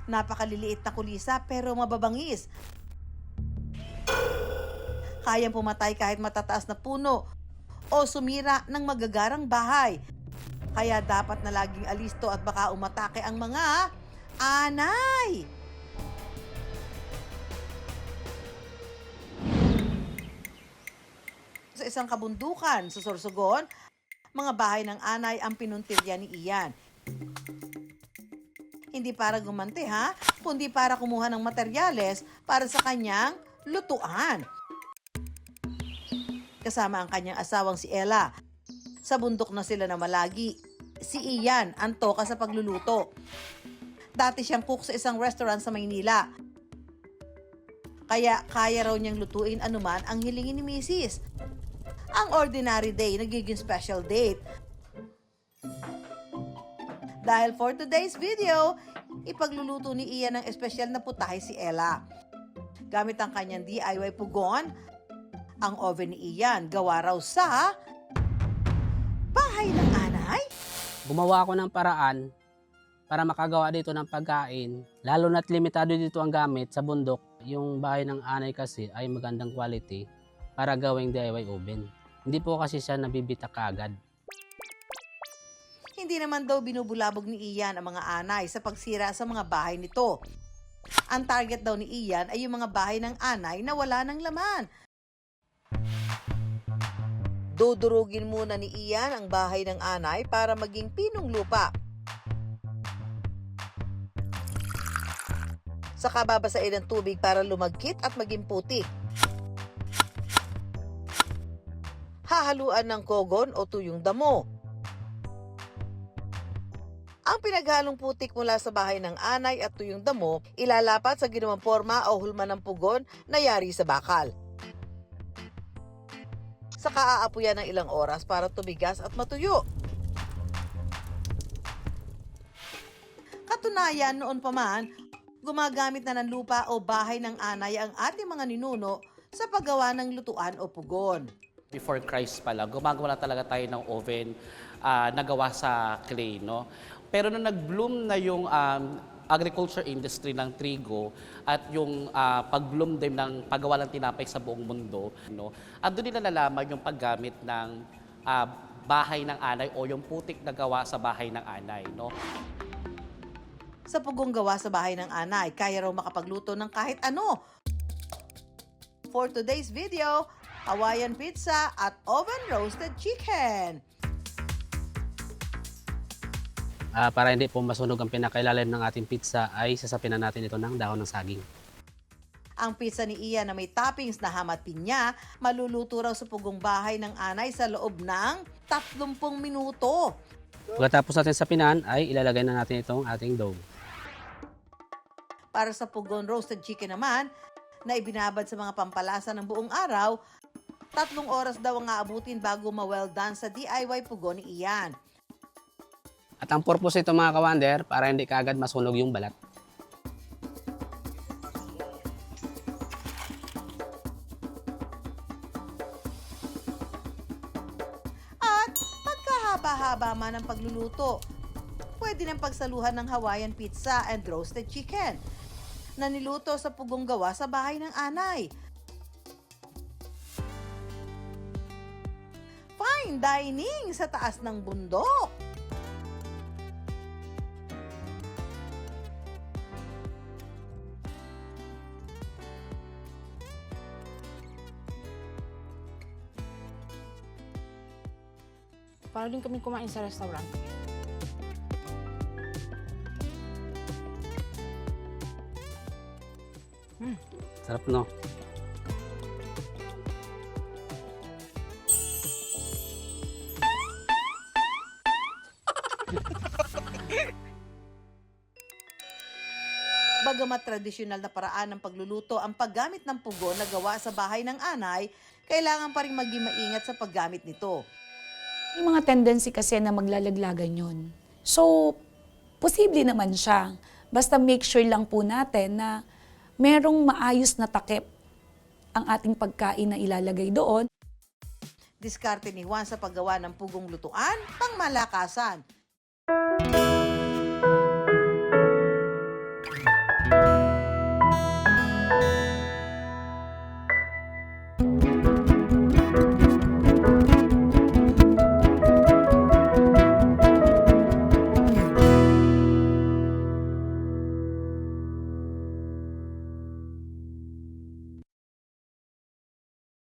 Napakaliliit na kulisa pero mababangis. Kayang pumatay kahit matataas na puno o sumira ng magagarang bahay. Kaya dapat na laging alisto at baka umatake ang mga anay. Sa isang kabundukan sa Sorsogon, mga bahay ng anay ang pinuntirya ni Ian. Hindi para gumante kundi para kumuha ng materyales para sa kanyang lutuan. Kasama ang kanyang asawang si Ella. Sa bundok na sila na malagi. Si Ian ang toka sa pagluluto. Dati siyang cook sa isang restaurant sa Maynila. Kaya kaya raw niyang lutuin anuman ang hilingin ni Mrs. Ang ordinary day nagiging special date. Dahil for today's video, ipagluluto ni Ian ng espesyal na putahe si Ella. Gamit ang kanyang DIY pugon, ang oven ni Ian gawa raw sa bahay ng anay. Gumawa ako ng paraan para makagawa dito ng pagkain. Lalo na't limitado dito ang gamit sa bundok. Yung bahay ng anay kasi ay magandang quality para gawing DIY oven. Hindi po kasi siya nabibita kaagad. Hindi naman daw binubulabog ni Ian ang mga anay sa pagsira sa mga bahay nito. Ang target daw ni Ian ay yung mga bahay ng anay na wala ng laman. Dudurugin muna ni Ian ang bahay ng anay para maging pinong lupa. Saka babasain ng tubig para lumagkit at maging putik. Hahaluan ng kogon o tuyong damo. Ang pinaghalong putik mula sa bahay ng anay at tuyong damo, ilalapat sa ginawang forma o hulma ng pugon na yari sa bakal. Saka aapuyan ng ilang oras para tumigas at matuyo. Katunayan, noon pa man, gumagamit na ng lupa o bahay ng anay ang ating mga ninuno sa paggawa ng lutuan o pugon. Before Christ pala, gumagawa na talaga tayo ng oven na gawa sa clay, no? Pero nung nag-bloom na yung agriculture industry ng trigo at yung pag-bloom din ng paggawa ng tinapay sa buong mundo, no? At doon nila nalaman yung paggamit ng bahay ng anay o yung putik na gawa sa bahay ng anay, no? Sa pugong gawa sa bahay ng anay, kaya raw makapagluto ng kahit ano. For today's video, Hawaiian pizza at oven roasted chicken. Para hindi po masunog ang pinakailalim ng ating pizza ay sasapin na natin ito ng dahon ng saging. Ang pizza ni Ian na may toppings na ham at pinya, maluluto raw sa pugong bahay ng anay sa loob ng 30 minuto. Pagkatapos natin sapinan ay ilalagay na natin itong ating dough. Para sa pugon roasted chicken naman, na ibinabad sa mga pampalasa ng buong araw, 3 oras daw ang aabutin bago ma-well done sa DIY pugon ni Ian. At ang purpose nito mga kawander, para hindi kaagad masunog yung balat. At pagkahaba-haba man ang pagluluto, pwede nang pagsaluhan ng Hawaiian pizza and roasted chicken na niluto sa pugong gawa sa bahay ng anay. Fine dining sa taas ng bundok. Para din kami kumain sa restaurant. Sarap, no? Bagamat tradisyonal na paraan ng pagluluto ang paggamit ng pugon na gawa sa bahay ng anay, kailangan pa rin maging maingat sa paggamit nito. May mga tendency kasi na maglalaglagan yun. So, posible naman siya. Basta make sure lang po natin na merong maayos na takip ang ating pagkain na ilalagay doon. Diskarte ni Juan sa paggawa ng pugong lutuan, pangmalakasan.